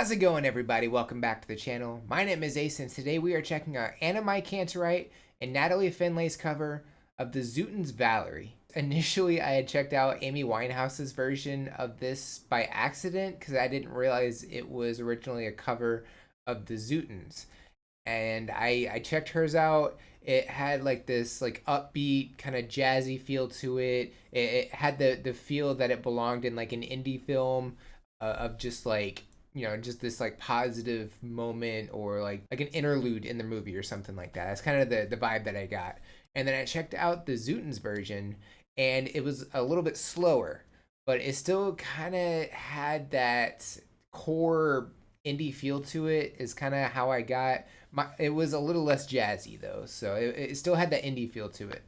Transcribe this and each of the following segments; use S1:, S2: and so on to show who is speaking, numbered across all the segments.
S1: How's it going, everybody? Welcome back to the channel. My name is Ace, and today we are checking out AnnenMayKantereit and Natalie Findlay's cover of the Zootons' Valerie. Initially, I had checked out Amy Winehouse's version of this by accident because I didn't realize it was originally a cover of the Zootons. And I checked hers out. It had like this like upbeat kind of jazzy feel to it. It had the feel that it belonged in like an indie film of just like, you know, just this like positive moment or like an interlude in the movie or something like that. That's kind of the vibe that I got. And then I checked out the Zootons version, and it was a little bit slower, but it still kind of had that core indie feel to it. Is kind of how I got it was a little less jazzy though, so it still had that indie feel to it.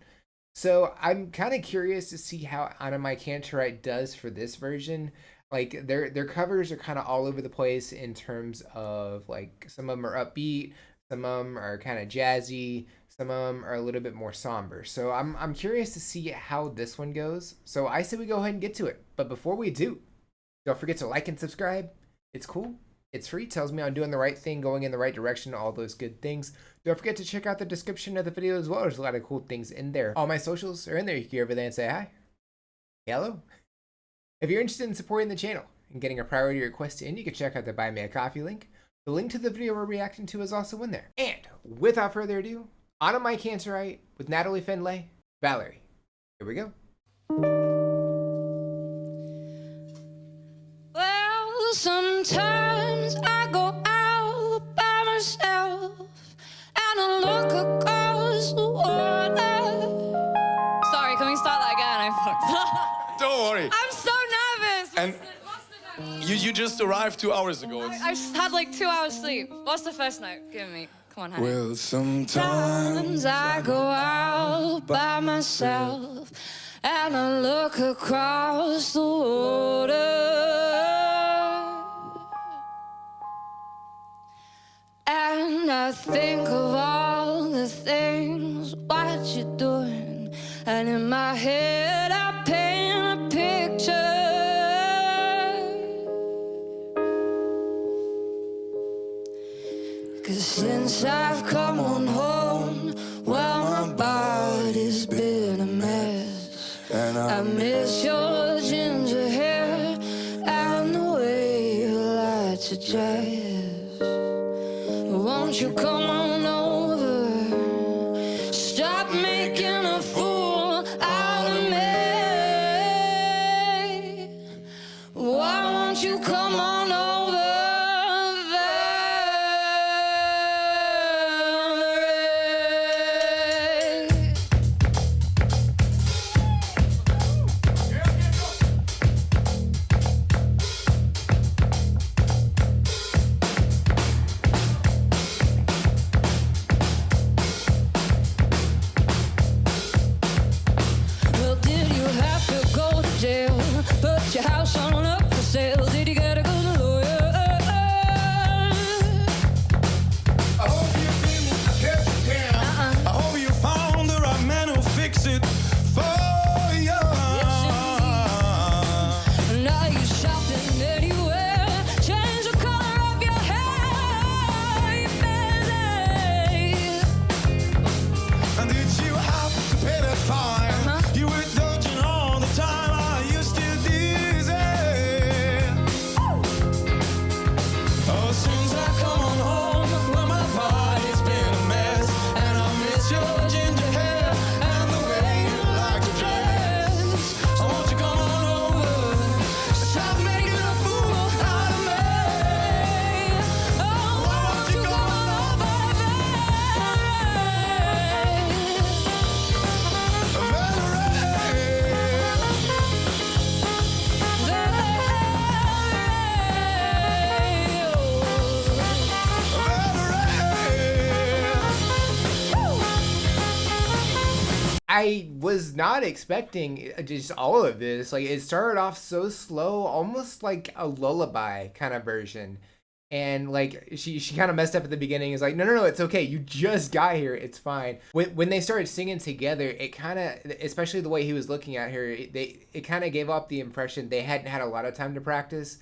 S1: So I'm kind of curious to see how AnnenMayKantereit does for this version. Like their covers are kind of all over the place in terms of like some of them are upbeat, some of them are kind of jazzy, some of them are a little bit more somber. So I'm curious to see how this one goes. So I say we go ahead and get to it. But before we do, don't forget to like and subscribe. It's cool. It's free. Tells me I'm doing the right thing, going in the right direction, all those good things. Don't forget to check out the description of the video as well. There's a lot of cool things in there. All my socials are in there. You can go over there and say hi. Hello. If you're interested in supporting the channel and getting a priority request in, you can check out the Buy Me a Coffee link. The link to the video we're reacting to is also in there. And without further ado, AnnenMayKantereit with Natalie Findlay, Valerie. Here we go.
S2: Well, sometimes I go out by myself and I look across the water. Sorry, can we start that again? I fucked up.
S3: Don't worry.
S2: I'm so nervous.
S3: And you just arrived 2 hours ago.
S2: I just had like 2 hours sleep. What's the first note? Give me. Come on, honey.
S3: Well, sometimes
S2: I go out by myself and I look across the water. And I think of all the things what you're doing, and in my head I paint a picture. 'Cause since I've come on home, well, my body's been a mess. And I miss your ginger hair and the way you light your dress. Won't you come on over? Stop making a fool out of me. Why won't you come on over? Put your house on up for sale. Did you get a good lawyer?
S3: I hope you didn't catch it down. I hope you found the right man who'll fix it for you.
S2: Now you shopping anywhere. Change the color of your hair. You're busy.
S3: And did you have to pay that fine? You were dodging all the time. Are you still dizzy? Oh, since I come on home, well, my body's been a mess. And I miss your ginger hair and the way you like to dress. So won't you come on over? Stop making a fool out of me.
S2: Oh, why won't you come on over,
S1: I was not expecting just all of this. Like it started off so slow, almost like a lullaby kind of version. And like she kind of messed up at the beginning. Is like, no, it's okay. You just got here. It's fine. When they started singing together, it kind of, especially the way he was looking at her, it kind of gave off the impression they hadn't had a lot of time to practice.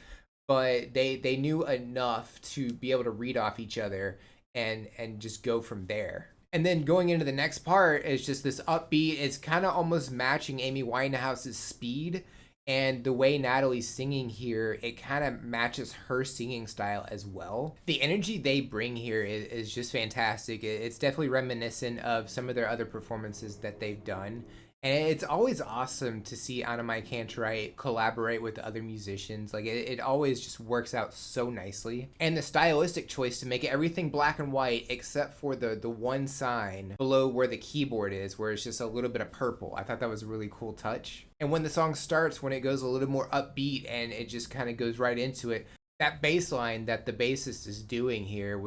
S1: but they knew enough to be able to read off each other and just go from there. And then going into the next part is just this upbeat. It's kind of almost matching Amy Winehouse's speed, and the way Natalie's singing here, it kind of matches her singing style as well. The energy they bring here is just fantastic. It's definitely reminiscent of some of their other performances that they've done. And it's always awesome to see AnnenMayKantereit collaborate with other musicians. Like, it always just works out so nicely. And the stylistic choice to make everything black and white except for the one sign below where the keyboard is, where it's just a little bit of purple. I thought that was a really cool touch. And when the song starts, when it goes a little more upbeat and it just kind of goes right into it, that bass line that the bassist is doing here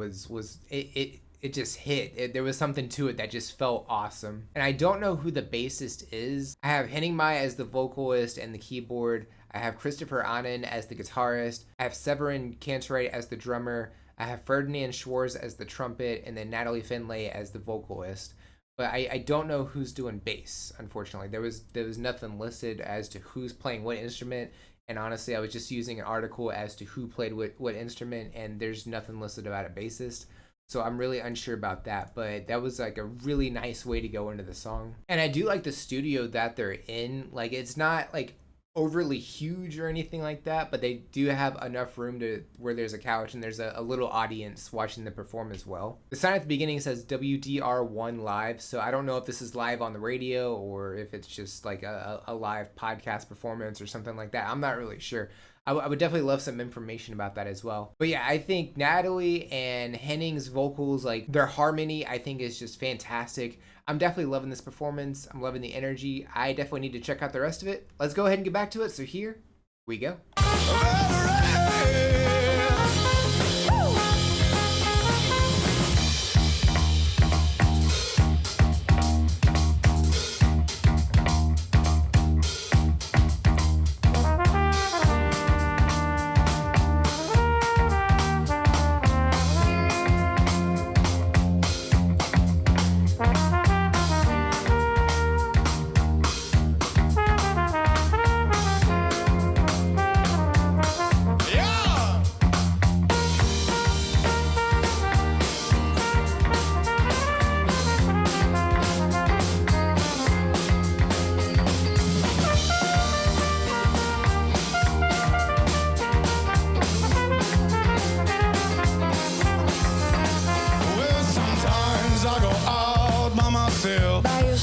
S1: it just hit. There was something to it that just felt awesome. And I don't know who the bassist is. I have AnnenMay as the vocalist and the keyboard. I have Christopher Annen as the guitarist. I have Severin Kantereit as the drummer. I have Ferdinand Schwarz as the trumpet, and then Natalie Findlay as the vocalist. But I don't know who's doing bass, unfortunately. There was nothing listed as to who's playing what instrument. And honestly, I was just using an article as to who played what instrument, and there's nothing listed about a bassist. So I'm really unsure about that, but that was like a really nice way to go into the song. And I do like the studio that they're in. Like, it's not like overly huge or anything like that, but they do have enough room to where there's a couch and there's a little audience watching them perform as well. The sign at the beginning says WDR1 live, so I don't know if this is live on the radio or if it's just like a live podcast performance or something like that. I'm not really sure. I would definitely love some information about that as well. But yeah, I think Natalie and Henning's vocals, like their harmony, I think is just fantastic. I'm definitely loving this performance. I'm loving the energy. I definitely need to check out the rest of it. Let's go ahead and get back to it. So here we go.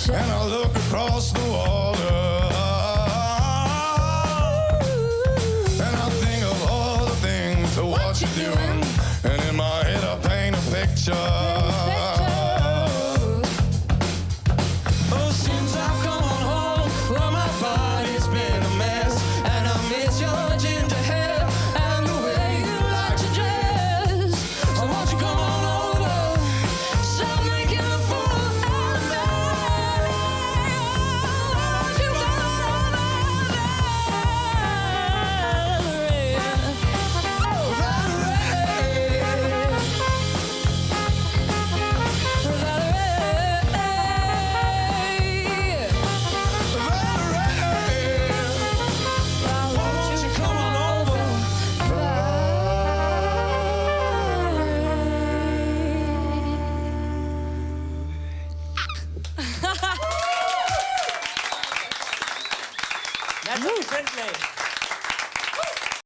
S3: And I look across the water, and I think of all the things of what you're doing, and in my head I paint a picture. Oh, since I've come on home, well, my body's been a mess, and I miss your ginger hair and the way you like to dress. So won't you come on over, stop making a fool out of me. Won't you come on over, won't you come on over?
S4: Natalie Findlay.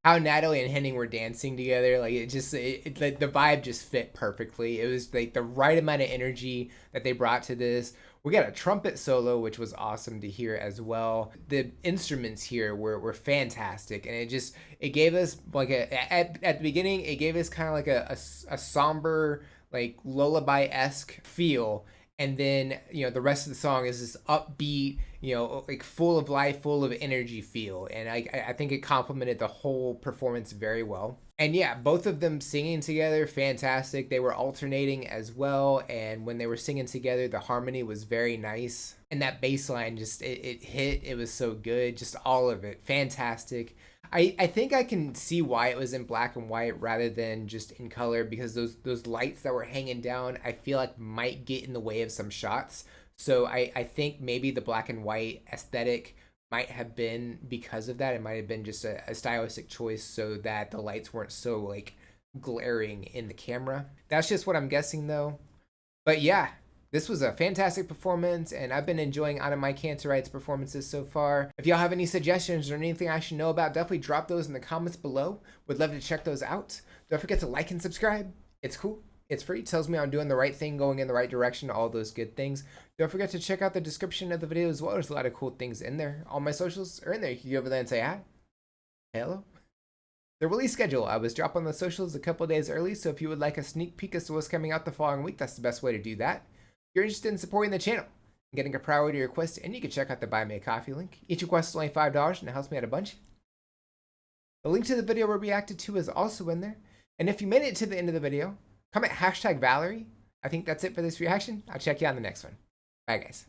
S1: How Natalie and Henning were dancing together, like the vibe just fit perfectly. It was like the right amount of energy that they brought to this. We got a trumpet solo, which was awesome to hear as well. The instruments here were fantastic, and it gave us like at the beginning, it gave us kind of like a somber, like lullaby-esque feel. And then, the rest of the song is this upbeat, like full of life, full of energy feel. And I think it complemented the whole performance very well. And yeah, both of them singing together, fantastic. They were alternating as well. And when they were singing together, the harmony was very nice. And that bass line just, it hit. It was so good. Just all of it. Fantastic. I think I can see why it was in black and white rather than just in color, because those lights that were hanging down, I feel like might get in the way of some shots. So I think maybe the black and white aesthetic might have been because of that. It might have been just a stylistic choice so that the lights weren't so like glaring in the camera. That's just what I'm guessing though. But yeah, this was a fantastic performance, and I've been enjoying AnnenMayKantereit's performances so far. If y'all have any suggestions or anything I should know about, definitely drop those in the comments below. Would love to check those out. Don't forget to like and subscribe. It's cool. It's free. It tells me I'm doing the right thing, going in the right direction, all those good things. Don't forget to check out the description of the video as well. There's a lot of cool things in there. All my socials are in there. You can go over there and say hi. Hello. The release schedule. I was dropping the socials a couple days early, so if you would like a sneak peek as to what's coming out the following week, that's the best way to do that. If you're interested in supporting the channel and getting a priority request, and you can check out the Buy Me a Coffee link. Each request is only $5, and it helps me out a bunch. The link to the video we reacted to is also in there. And if you made it to the end of the video, comment #Valerie. I think that's it for this reaction. I'll check you on the next one. Bye, guys.